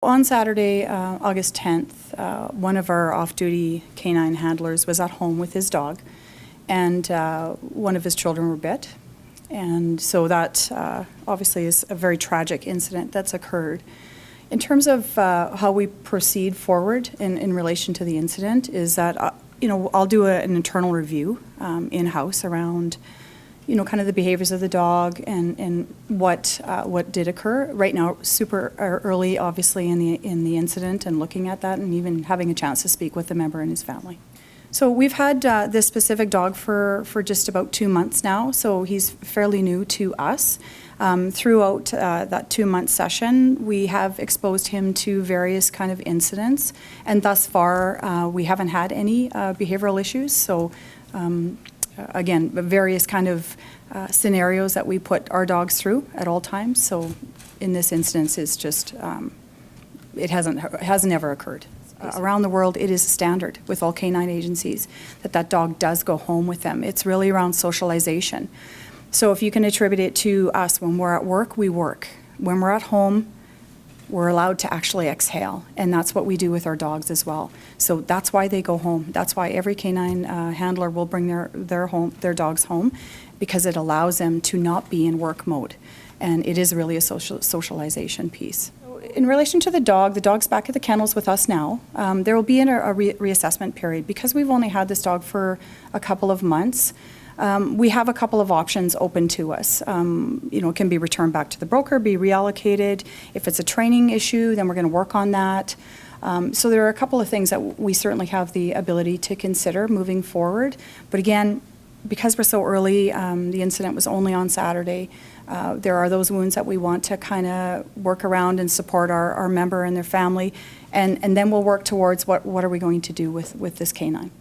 On Saturday, August 10th, one of our off-duty canine handlers was at home with his dog, and one of his children were bit. And so that obviously is a very tragic incident that's occurred. In terms of how we proceed forward in relation to the incident is that, I'll do an internal review in-house around kind of the behaviors of the dog and what did occur. Right now, super early, obviously, in the incident, and looking at that, and even having a chance to speak with the member and his family. So we've had this specific dog for just about 2 months now, so he's fairly new to us. Throughout that 2-month session, we have exposed him to various kind of incidents, and thus far we haven't had any behavioral issues. So again, various kind of scenarios that we put our dogs through at all times. So in this instance, it's just, it has never occurred. Around the world, it is standard with all canine agencies that dog does go home with them. It's really around socialization. So if you can attribute it to us, when we're at work, we work. When we're at home, we're allowed to actually exhale, and that's what we do with our dogs as well. So that's why they go home. That's why every canine handler will bring their dogs home, because it allows them to not be in work mode, and it is really a socialization piece. In relation to the dog's back at the kennels with us now. There will be a reassessment period because we've only had this dog for a couple of months. We have a couple of options open to us. It can be returned back to the broker, be reallocated. If it's a training issue, then we're going to work on that. So there are a couple of things that we certainly have the ability to consider moving forward. But again, because we're so early, the incident was only on Saturday. There are those wounds that we want to kind of work around and support our member and their family, and then we'll work towards what are we going to do with this canine.